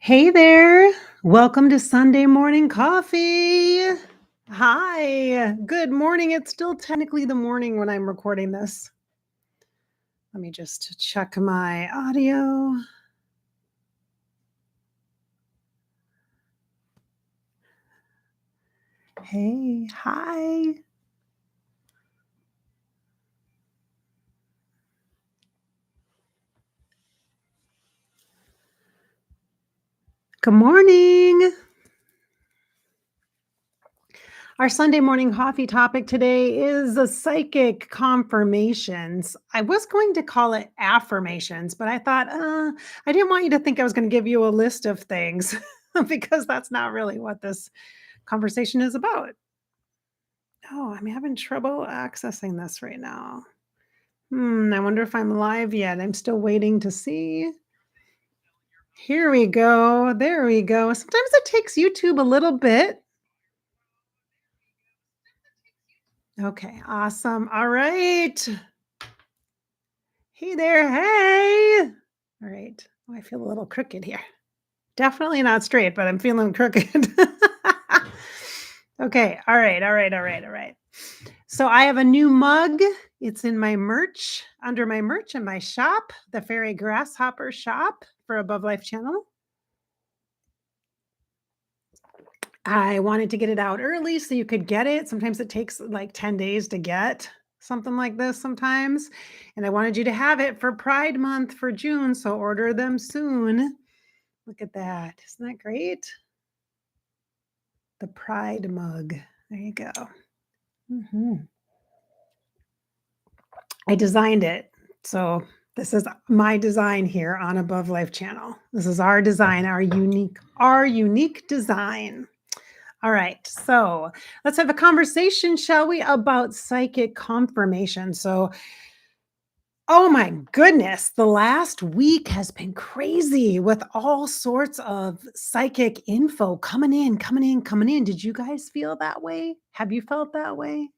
Hey there. Welcome to Sunday morning coffee. Hi. Good morning. It's still technically the morning when I'm recording this. Let me just check my audio. Hey, hi. Good morning. Our Sunday morning coffee topic today is the psychic confirmations. I was going to call it affirmations, but I thought, I didn't want you to think I was going to give you a list of things because that's not really what this conversation is about. Oh, I'm having trouble accessing this right now. I wonder if I'm live yet. I'm still waiting to see. Here we go. There we go. Sometimes it takes YouTube a little bit. Okay, awesome. All right. Hey there. Hey. All right. Oh, I feel a little crooked here. Definitely not straight, but I'm feeling crooked. Okay. All right. All right. All right. All right. So I have a new mug. It's in my merch, under my merch in my shop, the Fairy Grasshopper shop for Above Life channel. I wanted to get it out early so you could get it. Sometimes it takes like 10 days to get something like this sometimes. And I wanted you to have it for Pride Month for June. So order them soon. Look at that. Isn't that great? The Pride mug. There you go. Mhm. I designed it. So this is my design here on Above Life channel. This is our design, our unique design. All right. So let's have a conversation, shall we, about psychic confirmation. So, oh my goodness, the last week has been crazy with all sorts of psychic info coming in, coming in, coming in. Did you guys feel that way? Have you felt that way?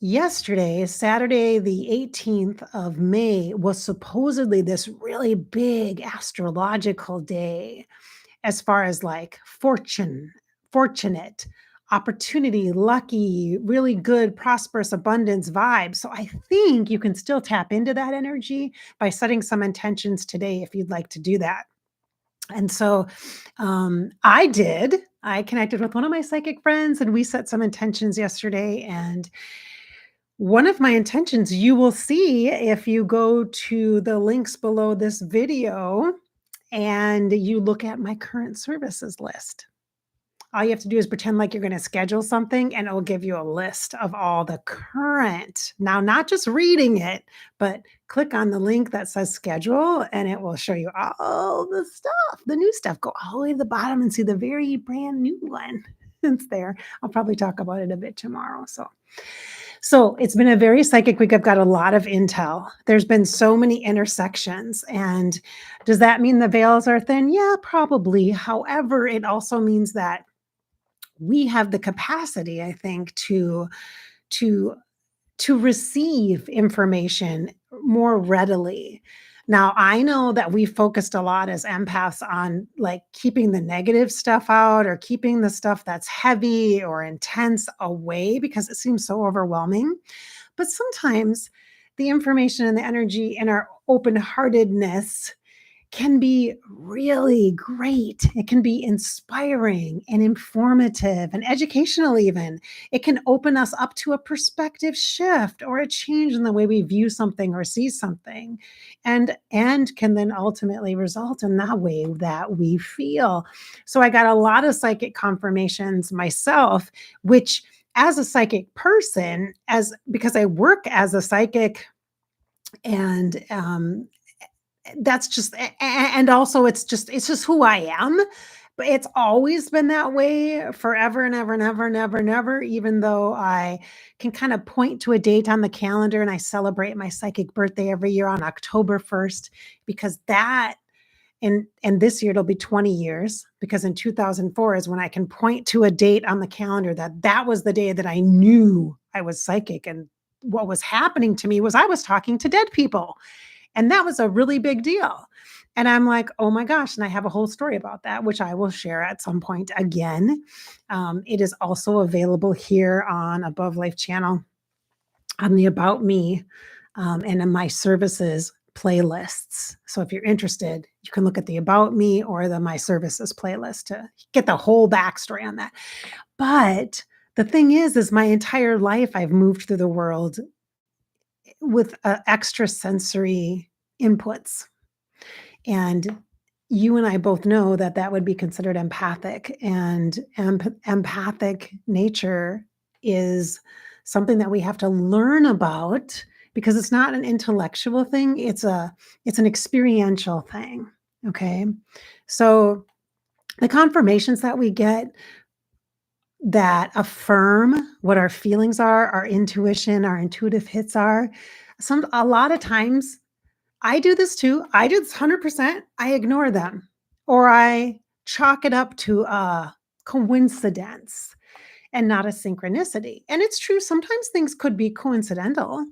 Yesterday, Saturday, the 18th of May, was supposedly this really big astrological day as far as like fortunate, opportunity, lucky, really good, prosperous, abundance vibes. So I think you can still tap into that energy by setting some intentions today if you'd like to do that. And so I did. I connected with one of my psychic friends and we set some intentions yesterday. And one of my intentions you will see if you go to the links below this video and you look at my current services list. All you have to do is pretend like you're going to schedule something and it'll give you a list of all the current. Now, not just reading it, but click on the link that says schedule and it will show you all the stuff, the new stuff. Go all the way to the bottom and see the very brand new one. It's there. I'll probably talk about it a bit tomorrow. So it's been a very psychic week. I've got a lot of intel. There's been so many intersections. And does that mean the veils are thin? Yeah, probably. However, it also means that we have the capacity, I think, to to receive information more readily. Now, I know that we focused a lot as empaths on like keeping the negative stuff out or keeping the stuff that's heavy or intense away because it seems so overwhelming. But sometimes the information and the energy and our open heartedness can be really great. It can be inspiring and informative and educational, even. It can open us up to a perspective shift or a change in the way we view something or see something, and can then ultimately result in that way that we feel. So I got a lot of psychic confirmations myself, which as a psychic person, as because I work as a psychic and that's just and also it's just who I am. But it's always been that way forever and ever and ever and ever and ever, even though I can kind of point to a date on the calendar and I celebrate my psychic birthday every year on October 1st because that and this year it'll be 20 years because in 2004 is when I can point to a date on the calendar that was the day that I knew I was psychic and what was happening to me was I was talking to dead people and that was a really big deal. And I'm like, "Oh my gosh," and I have a whole story about that, which I will share at some point again. It is also available here on Above Life channel on the About Me, and in my services playlists. So if you're interested, you can look at the About Me or the My Services playlist to get the whole backstory on that. But the thing is my entire life I've moved through the world with extra sensory inputs. And you and I both know that that would be considered empathic, and empathic nature is something that we have to learn about because it's not an intellectual thing, it's an experiential thing, okay? So, the confirmations that we get that affirm what our feelings are, our intuition, our intuitive hits are, a lot of times I do this too. I do this 100%. I ignore them or I chalk it up to a coincidence and not a synchronicity. And it's true, sometimes things could be coincidental,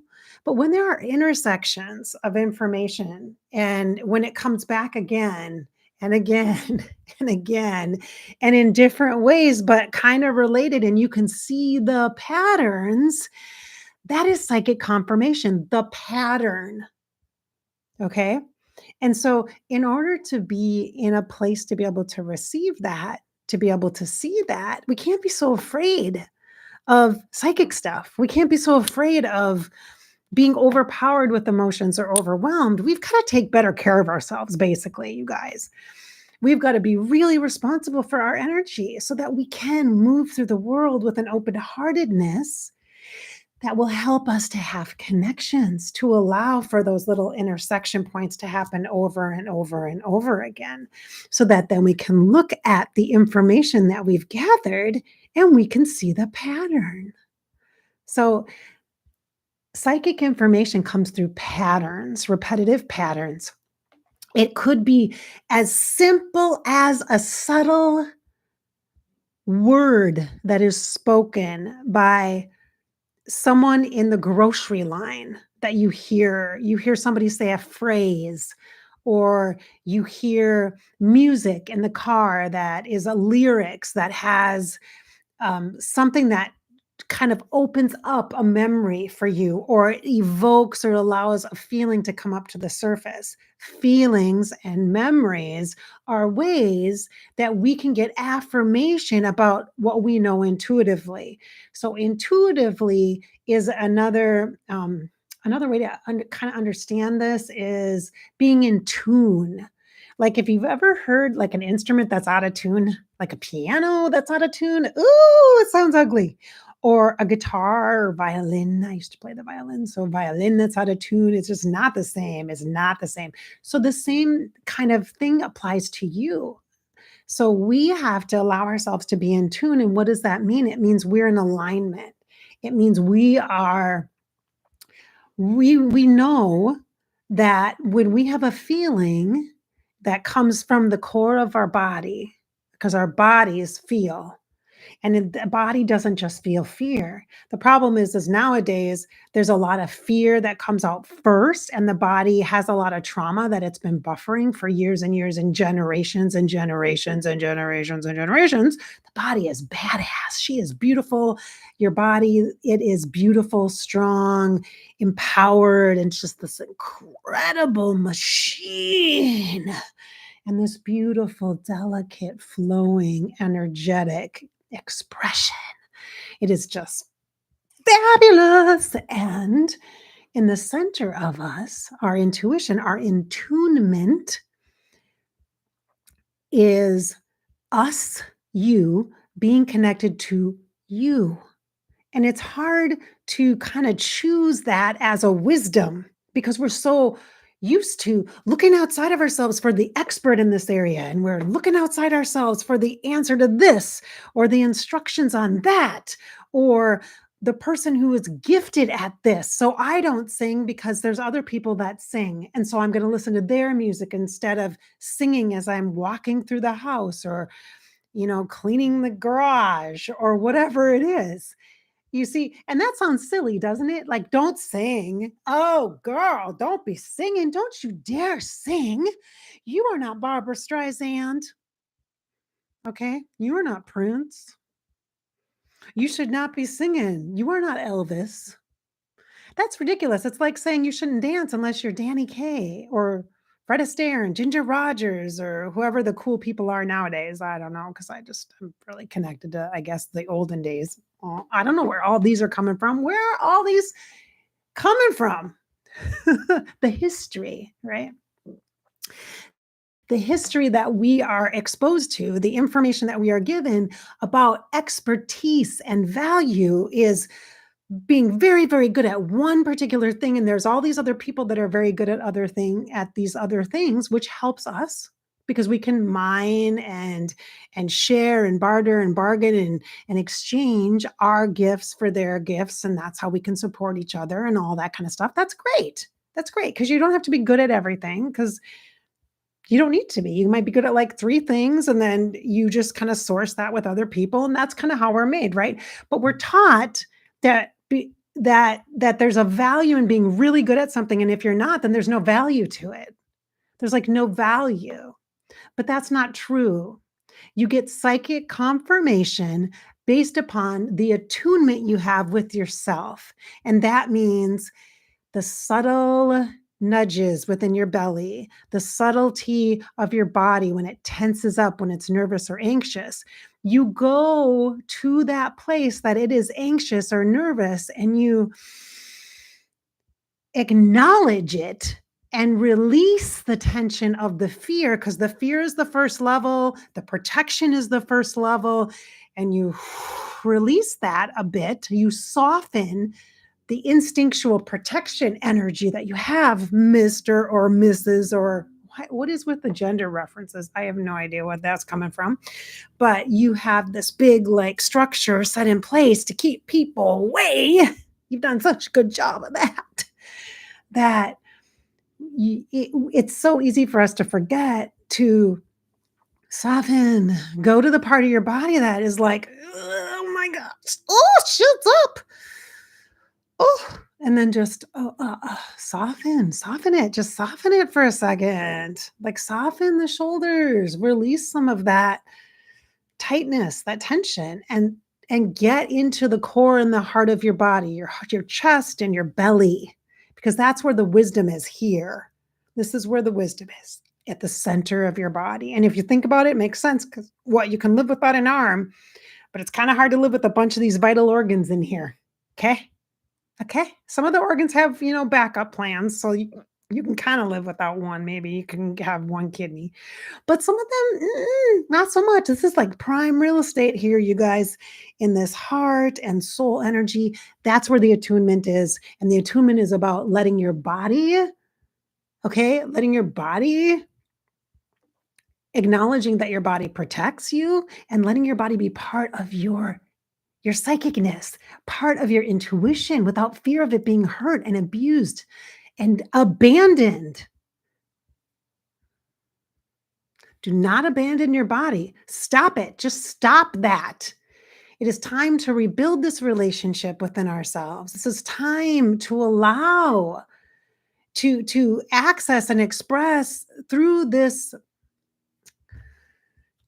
but when there are intersections of information and when it comes back again and again and again and in different ways, but kind of related, and you can see the patterns, that is psychic confirmation, the pattern. Okay. And so, in order to be in a place to be able to receive that, to be able to see that, we can't be so afraid of psychic stuff. We can't be so afraid of being overpowered with emotions or overwhelmed. We've got to take better care of ourselves, basically, you guys. We've got to be really responsible for our energy so that we can move through the world with an open heartedness that will help us to have connections to allow for those little intersection points to happen over and over and over again, so that then we can look at the information that we've gathered and we can see the pattern. So, psychic information comes through patterns, repetitive patterns. It could be as simple as a subtle word that is spoken by someone in the grocery line that you hear somebody say a phrase, or you hear music in the car that is a lyrics that has something that kind of opens up a memory for you or evokes or allows a feeling to come up to the surface. Feelings and memories are ways that we can get affirmation about what we know intuitively. So intuitively is another way to kind of understand this is being in tune. Like if you've ever heard like an instrument that's out of tune, like a piano that's out of tune, ooh, it sounds ugly. Or a guitar or violin. I used to play the violin. So violin that's out of tune, it's just not the same. It's not the same. So the same kind of thing applies to you. So we have to allow ourselves to be in tune. And what does that mean? It means we're in alignment. It means we know that when we have a feeling that comes from the core of our body, because our bodies feel, and the body doesn't just feel fear. The problem is nowadays there's a lot of fear that comes out first, and the body has a lot of trauma that it's been buffering for years and years and generations and generations and generations and generations. The body is badass. She is beautiful. Your body, it is beautiful, strong, empowered, and it's just this incredible machine and this beautiful, delicate, flowing, energetic expression. It is just fabulous. And in the center of us, our intuition, our intunement is us, you, being connected to you. And it's hard to kind of choose that as a wisdom because we're so used to looking outside of ourselves for the expert in this area. And we're looking outside ourselves for the answer to this or the instructions on that or the person who is gifted at this. So I don't sing because there's other people that sing. And so I'm going to listen to their music instead of singing as I'm walking through the house or, cleaning the garage or whatever it is. You see, and that sounds silly, doesn't it? Like, don't sing. Oh, girl, don't be singing. Don't you dare sing. You are not Barbara Streisand. Okay. You are not Prince. You should not be singing. You are not Elvis. That's ridiculous. It's like saying you shouldn't dance unless you're Danny Kaye or Fred Astaire and Ginger Rogers or whoever the cool people are nowadays. I don't know because I just am really connected to, I guess, the olden days. I don't know where all these are coming from. Where are all these coming from? The history, right? The history that we are exposed to, the information that we are given about expertise and value is being very, very good at one particular thing, and there's all these other people that are very good at these other things, which helps us because we can mine and share and barter and bargain and exchange our gifts for their gifts, and that's how we can support each other and all that kind of stuff. That's great. That's great because you don't have to be good at everything because you don't need to be. You might be good at like 3 things, and then you just kinda source that with other people, and that's kinda how we're made, right? But we're taught that there's a value in being really good at something, and if you're not, then there's no value to it. There's, like, no value, but that's not true. You get psychic confirmation based upon the attunement you have with yourself, and that means the subtle nudges within your belly, the subtlety of your body when it tenses up, when it's nervous or anxious. You go to that place that it is anxious or nervous and you acknowledge it and release the tension of the fear because the fear is the first level, the protection is the first level, and you release that a bit. You soften the instinctual protection energy that you have, Mr. or Mrs. or what is with the gender references? I have no idea what that's coming from. But you have this big like structure set in place to keep people away. You've done such a good job of that. That it's so easy for us to forget to soften, go to the part of your body that is like, oh my gosh, oh, shut up. Oh, and then just, soften it, just soften it for a second. Like, soften the shoulders, release some of that tightness, that tension, and get into the core and the heart of your body, your chest and your belly, because that's where the wisdom is here. This is where the wisdom is, at the center of your body, and if you think about it, it makes sense because what, you can live without an arm, but it's kinda hard to live with a bunch of these vital organs in here, okay? Okay. Some of the organs have, backup plans, so you can kinda live without one, maybe you can have one kidney, but some of them, not so much. This is like prime real estate here, you guys, in this heart and soul energy. That's where the attunement is, and the attunement is about letting your body, okay, letting your body acknowledging that your body protects you and letting your body be part of your psychicness, part of your intuition without fear of it being hurt and abused and abandoned. Do not abandon your body. Stop it. Just stop that. It is time to rebuild this relationship within ourselves. This is time to allow to access and express through this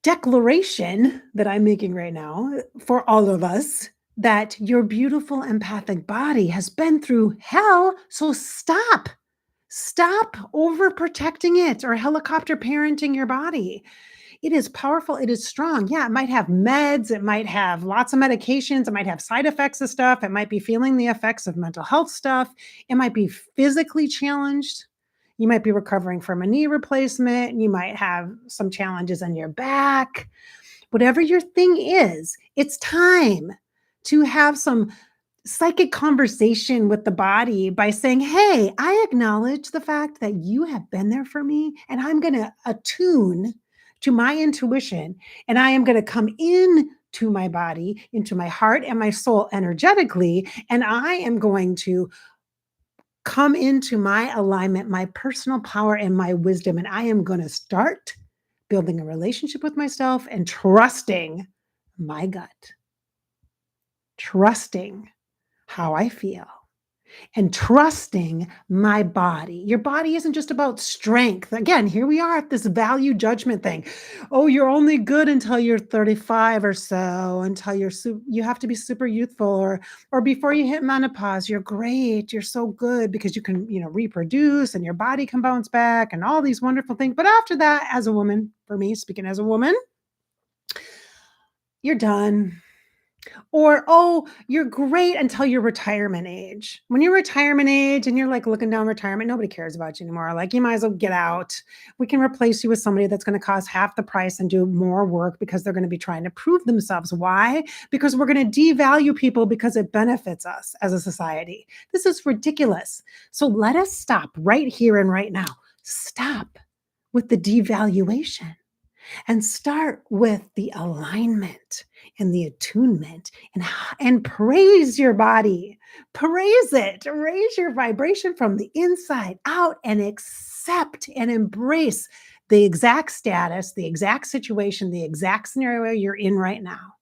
declaration that I'm making right now for all of us that your beautiful empathic body has been through hell. So stop. Stop overprotecting it or helicopter parenting your body. It is powerful. It is strong. Yeah, it might have meds. It might have lots of medications. It might have side effects of stuff. It might be feeling the effects of mental health stuff. It might be physically challenged. You might be recovering from a knee replacement. You might have some challenges in your back. Whatever your thing is, it's time to have some psychic conversation with the body by saying, hey, I acknowledge the fact that you have been there for me, and I'm going to attune to my intuition, and I am going to come in to my body, into my heart and my soul energetically, and I am going to come into my alignment, my personal power, and my wisdom, and I am going to start building a relationship with myself and trusting my gut, trusting how I feel and trusting my body. Your body isn't just about strength. Again, here we are at this value judgment thing. Oh, you're only good until you're 35 or so, until you have to be super youthful or before you hit menopause, you're great. You're so good because you can, reproduce and your body can bounce back and all these wonderful things. But after that, as a woman, for me, speaking as a woman, you're done. Or, oh, you're great until your retirement age. When you're retirement age and you're like looking down retirement, nobody cares about you anymore. Like you might as well get out. We can replace you with somebody that's going to cost half the price and do more work because they're going to be trying to prove themselves. Why? Because we're going to devalue people because it benefits us as a society. This is ridiculous. So let us stop right here and right now. Stop with the devaluation and start with the alignment and the attunement and praise your body. Praise it. Raise your vibration from the inside out and accept and embrace the exact status, the exact situation, the exact scenario you're in right now.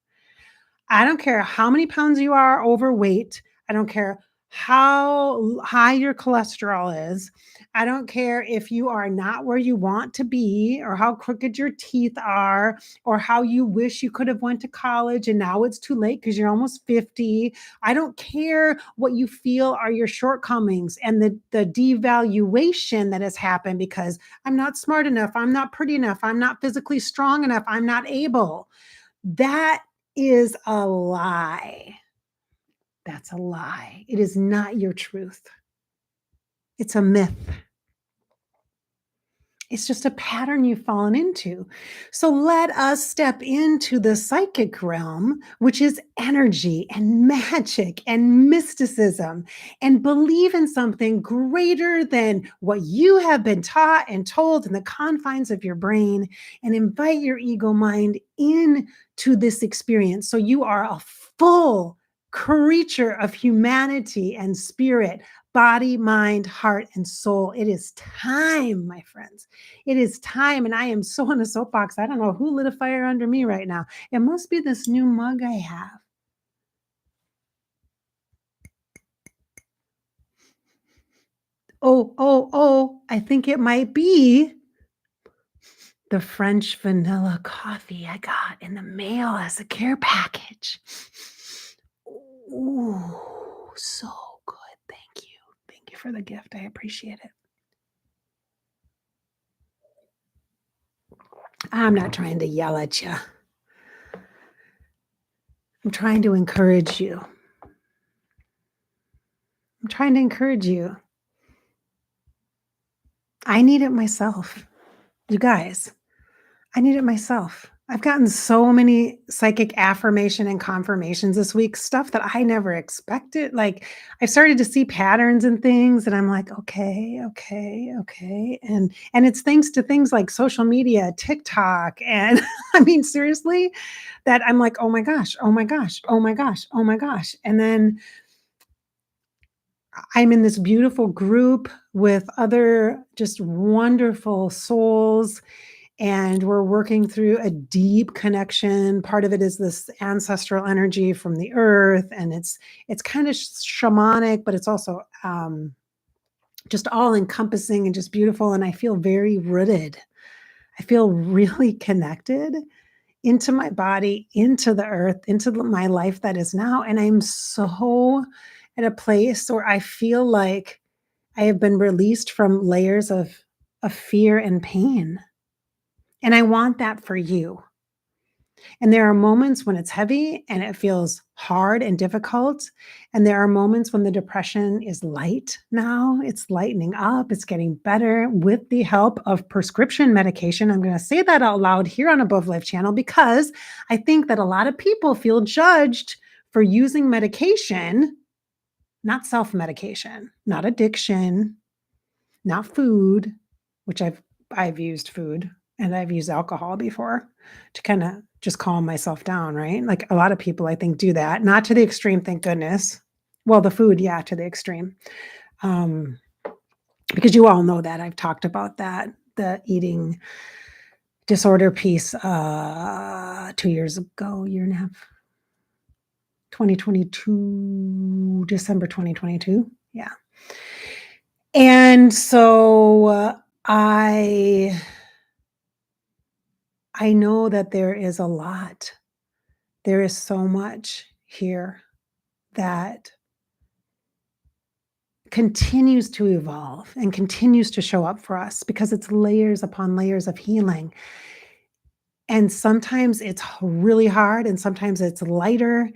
I don't care how many pounds you are overweight. I don't care how high your cholesterol is. I don't care if you are not where you want to be or how crooked your teeth are or how you wish you could have went to college and now it's too late because you're almost 50. I don't care what you feel are your shortcomings and the devaluation that has happened because I'm not smart enough, I'm not pretty enough, I'm not physically strong enough, I'm not able. That is a lie. That's a lie. It is not your truth. It's a myth. It's just a pattern you've fallen into. So let us step into the psychic realm, which is energy and magic and mysticism, and believe in something greater than what you have been taught and told in the confines of your brain, and invite your ego mind into this experience. So you are a full creature of humanity and spirit, body, mind, heart, and soul. It is time, my friends. It is time, and I am so on a soapbox. I don't know who lit a fire under me right now. It must be this new mug I have. Oh, I think it might be the French vanilla coffee I got in the mail as a care package. Ooh, so good. Thank you. Thank you for the gift. I appreciate it. I'm not trying to yell at you. I'm trying to encourage you. I'm trying to encourage you. I need it myself. You guys, I need it myself. I've gotten so many psychic affirmation and confirmations this week, stuff that I never expected. Like I started to see patterns and things and I'm like, okay. And it's thanks to things like social media, TikTok, and I mean seriously, that I'm like, oh my gosh. And then I'm in this beautiful group with other just wonderful souls, and we're working through a deep connection. Part of it is this ancestral energy from the earth, and it's kind of shamanic, but it's also just all encompassing and just beautiful. And I feel very rooted. I feel really connected into my body, into the earth, into my life that is now. And I'm so at a place where I feel like I have been released from layers of fear and pain. And I want that for you. And there are moments when it's heavy and it feels hard and difficult. And there are moments when the depression is light now. It's lightening up. It's getting better with the help of prescription medication. I'm going to say that out loud here on Above Life channel because I think that a lot of people feel judged for using medication, not self-medication, not addiction, not food, which I've used food and I've used alcohol before to kind of just calm myself down, right? Like a lot of people I think do that, not to the extreme, thank goodness. Well, the food, yeah, to the extreme. Because you all know that I've talked about that, the eating disorder piece 2 years ago, year and a half, 2022, December 2022. Yeah. And so, I know that there is a lot. There is so much here that continues to evolve and continues to show up for us because it's layers upon layers of healing. And sometimes it's really hard, and sometimes it's lighter,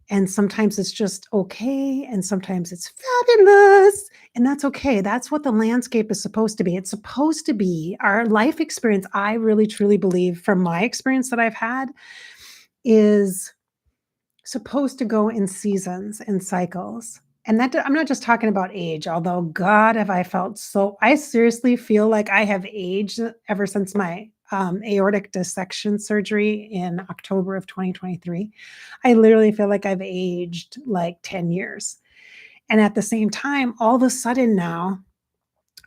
and sometimes it's just okay, and sometimes it's fabulous, and that's okay. That's what the landscape is supposed to be. It's supposed to be our life experience. I really truly believe, from my experience that I've had, is supposed to go in seasons and cycles. And that I'm not just talking about age, although God, have I felt so I seriously feel like I have aged ever since my aortic dissection surgery in October of 2023. I literally feel like I've aged like 10 years. And at the same time, all of a sudden now,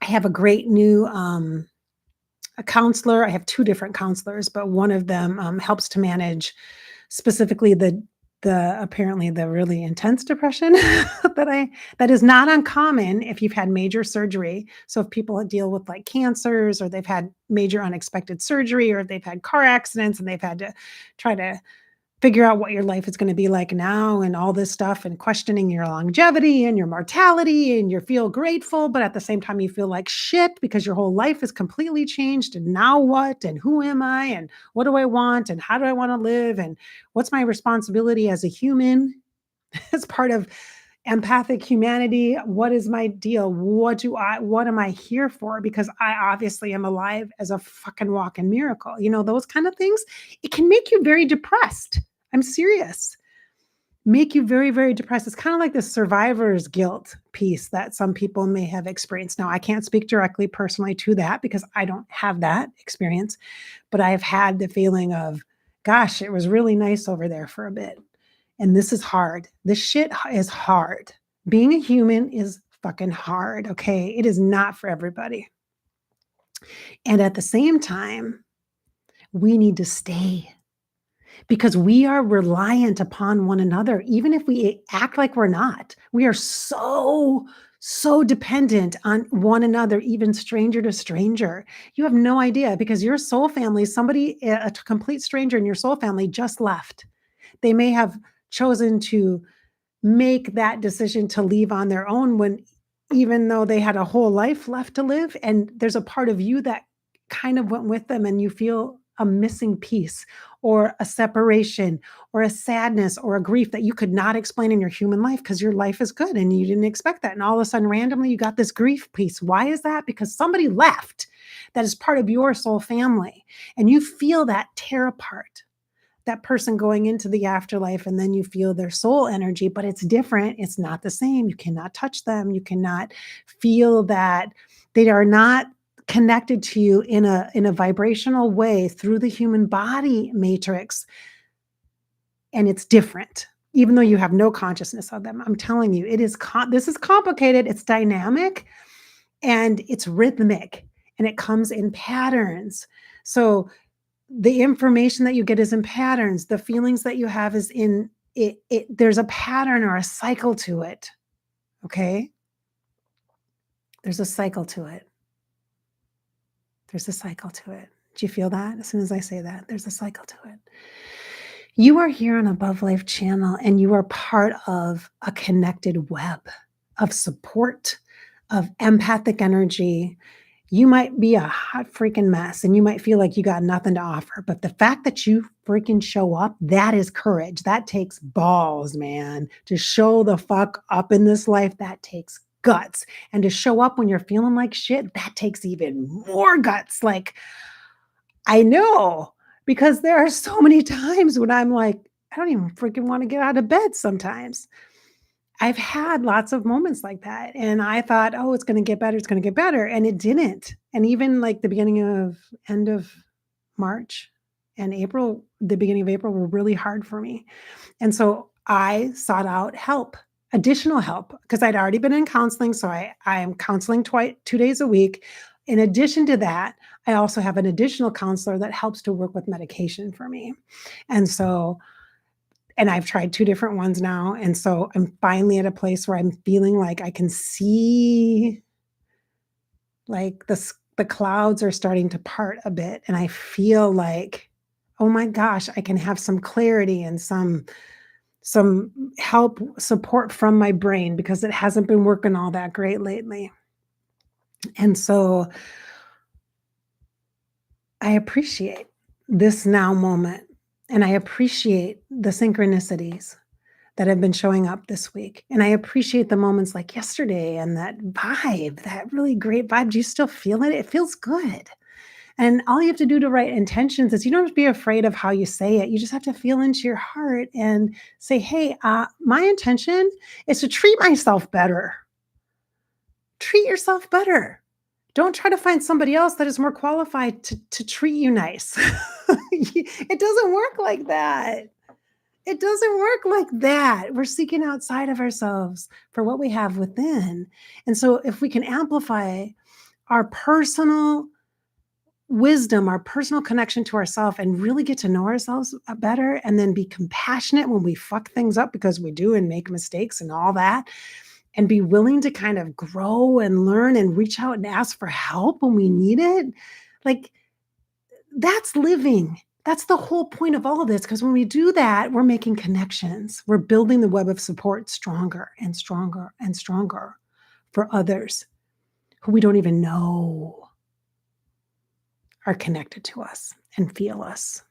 I have a great new a counselor. I have two different counselors, but one of them helps to manage specifically the apparently the really intense depression that is not uncommon if you've had major surgery. So if people deal with like cancers, or they've had major unexpected surgery, or if they've had car accidents and they've had to try to figure out what your life is going to be like now and all this stuff, and questioning your longevity and your mortality, and you feel grateful, but at the same time you feel like shit because your whole life is completely changed, and now what, and who am I, and what do I want, and how do I want to live, and what's my responsibility as a human as part of empathic humanity. What is my deal? What am I here for? Because I obviously am alive as a fucking walking miracle. Those kind of things. It can make you very depressed. I'm serious. Make you very, very depressed. It's kind of like the survivor's guilt piece that some people may have experienced. Now, I can't speak directly personally to that because I don't have that experience, but I've had the feeling of, gosh, it was really nice over there for a bit. And this is hard. This shit is hard. Being a human is fucking hard, okay? It is not for everybody. And at the same time, we need to stay because we are reliant upon one another, even if we act like we're not. We are so dependent on one another, even stranger to stranger. You have no idea because your soul family, somebody, a complete stranger in your soul family just left. They may have chosen to make that decision to leave on their own, when even though they had a whole life left to live, and there's a part of you that kind of went with them, and you feel a missing piece, or a separation, or a sadness, or a grief that you could not explain in your human life because your life is good and you didn't expect that, and all of a sudden randomly you got this grief piece. Why is that? Because somebody left that is part of your soul family, and you feel that tear apart that person going into the afterlife, and then you feel their soul energy, but it's different. It's not the same. You cannot touch them. You cannot feel that. They are not connected to you in a vibrational way through the human body matrix, and it's different. Even though you have no consciousness of them, I'm telling you, this is complicated. It's dynamic, and it's rhythmic, and it comes in patterns. So the information that you get is in patterns. The feelings that you have is in it. There's a pattern or a cycle to it. Okay. There's a cycle to it. There's a cycle to it. Do you feel that? As soon as I say that, there's a cycle to it. You are here on Above Life channel, and you are part of a connected web of support, of empathic energy. You might be a hot freaking mess, and you might feel like you got nothing to offer. But the fact that you freaking show up, that is courage. That takes balls, man. To show the fuck up in this life, that takes guts. And to show up when you're feeling like shit, that takes even more guts. Like, I know, because there are so many times when I'm like, I don't even freaking want to get out of bed sometimes. I've had lots of moments like that, and I thought, "Oh, it's gonna get better, it's gonna get better," and it didn't. And even, like, the end of March and April, the beginning of April were really hard for me, and so I sought out help, additional help, because 'cause I'd already been in counseling, so I am counseling 2 days a week. In addition to that, I also have an additional counselor that helps to work with medication for me, and so And I've tried 2 different ones now, and so I'm finally at a place where I'm feeling like I can see, like, the clouds are starting to part a bit, and I feel like, "Oh my gosh, I can have some clarity and some help, support from my brain because it hasn't been working all that great lately." And so I appreciate this now moment, and I appreciate the synchronicities that have been showing up this week, and I appreciate the moments like yesterday and that vibe, that really great vibe. Do you still feel it? It feels good. And all you have to do to write intentions is you don't have to be afraid of how you say it. You just have to feel into your heart and say, "Hey, my intention is to treat myself better." Treat yourself better. Don't try to find somebody else that is more qualified to treat you nice. It doesn't work like that. It doesn't work like that. We're seeking outside of ourselves for what we have within. And so if we can amplify our personal wisdom, our personal connection to ourselves, and really get to know ourselves better, and then be compassionate when we fuck things up because we do and make mistakes and all that, and be willing to kind of grow and learn and reach out and ask for help when we need it, like, that's living. That's the whole point of all of this, because when we do that, we're making connections. We're building the web of support stronger and stronger and stronger for others who we don't even know are connected to us and feel us.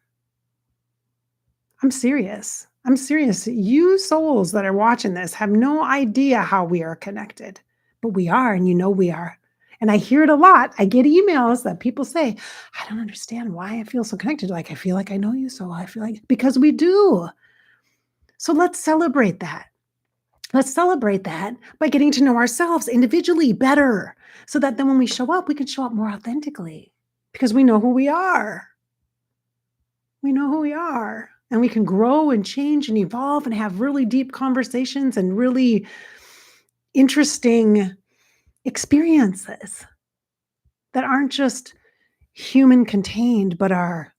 I'm serious. I'm serious. You souls that are watching this have no idea how we are connected, but we are, and you know we are. And I hear it a lot. I get emails that people say, "I don't understand why I feel so connected. Like, I feel like I know you so I feel like," because we do. So let's celebrate that. Let's celebrate that by getting to know ourselves individually better so that then when we show up, we can show up more authentically because we know who we are. We know who we are, and we can grow and change and evolve and have really deep conversations and really interesting experiences that aren't just human contained, but are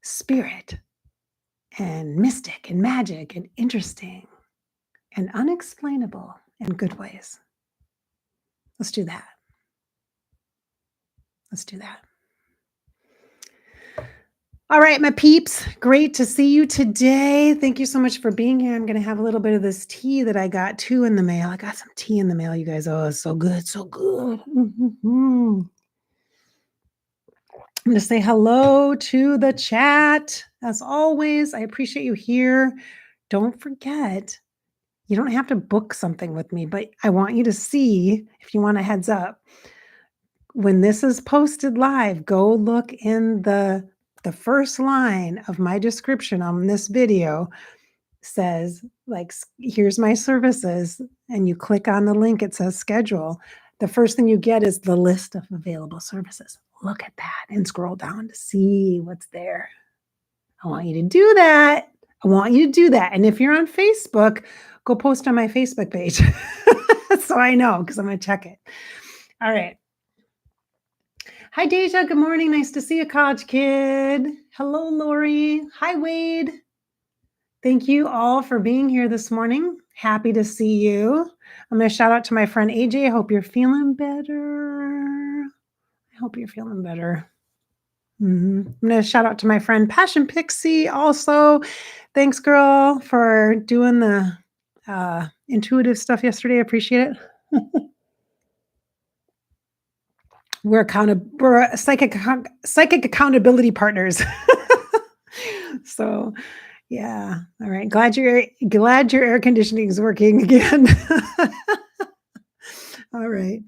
spirit and mystic and magic and interesting and unexplainable in good ways. Let's do that. Let's do that. All right, my peeps, great to see you today. Thank you so much for being here. I'm going to have a little bit of this tea that I got too in the mail. I got some tea in the mail, you guys. Oh, it's so good, so good. I'm going to say hello to the chat. As always, I appreciate you here. Don't forget, you don't have to book something with me, but I want you to see, if you want a heads up, when this is posted live, go look in the first line of my description on this video says, like, here's my services, and you click on the link, it says schedule. The first thing you get is the list of available services. Look at that and scroll down to see what's there. I want you to do that. I want you to do that. And if you're on Facebook, go post on my Facebook page so I know, because I'm going to check it. All right. Hi, Deja. Good morning. Nice to see you, college kid. Hello, Lori. Hi, Wade. Thank you all for being here this morning. Happy to see you. I'm going to shout out to my friend AJ. I hope you're feeling better. I hope you're feeling better. I'm going to shout out to my friend Passion Pixie also. Thanks, girl, for doing the intuitive stuff yesterday. I appreciate it. We're psychic accountability partners. So, yeah. All right. Glad your air conditioning is working again. All right.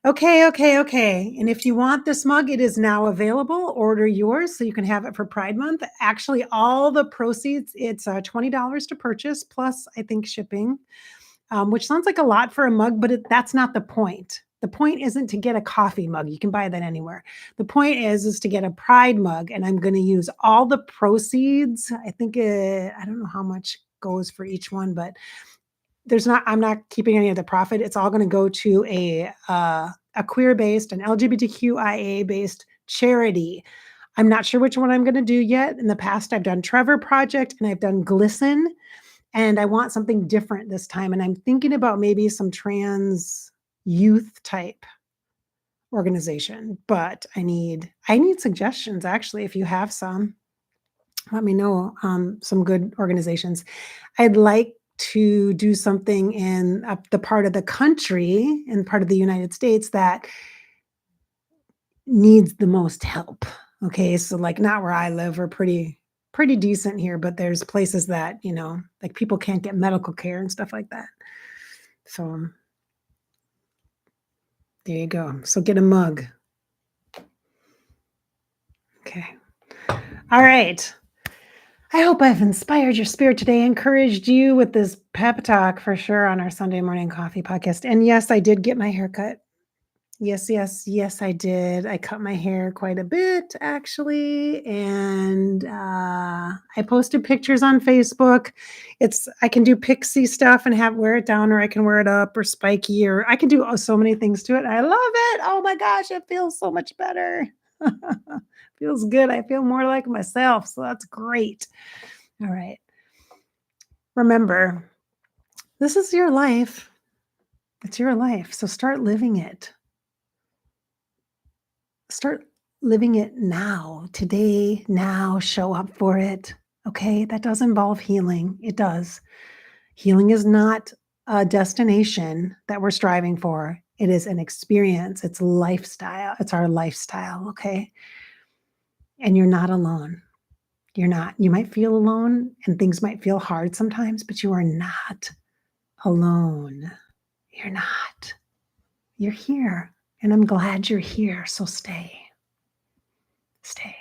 Okay. And if you want this mug, it is now available. Order yours so you can have it for Pride Month. Actually, all the proceeds, it's $20 to purchase, plus I think shipping, which sounds like a lot for a mug, but that's not the point. The point isn't to get a coffee mug. You can buy that anywhere. The point is to get a Pride mug, and I'm going to use all the proceeds. I think I don't know how much goes for each one, but I'm not keeping any of the profit. It's all going to go to a queer-based, an LGBTQIA-based charity. I'm not sure which one I'm gonna do yet. In the past, I've done Trevor Project and I've done Glisten, and I want something different this time, and I'm thinking about maybe some trans youth type organization, but I need suggestions actually if you have some. Let me know, some good organizations. I'd like to do something in, the part of the country, in part of the United States that needs the most help. Okay, so, like, not where I live, we're pretty decent here, but there's places that, like, people can't get medical care and stuff like that. So, there you go. So get a mug. Okay. All right. I hope I've inspired your spirit today, encouraged you with this pep talk for sure on our Sunday morning coffee podcast. And yes, I did get my hair cut. Yes, yes, yes, I did. I cut my hair quite a bit actually, and I posted pictures on Facebook. I can do pixie stuff and have wear it down, or I can wear it up, or spiky, or I can do so many things to it. I love it. Oh my gosh, it feels so much better. Feels good. I feel more like myself, so that's great. All right. Remember, this is your life. It's your life. So start living it. Start living it now, today, now, show up for it. Okay. That does involve healing. It does. Healing is not a destination that we're striving for, it is an experience. It's lifestyle. It's our lifestyle. Okay. And you're not alone. You're not. You might feel alone and things might feel hard sometimes, but you are not alone. You're not. You're here. And I'm glad you're here. So stay. Stay.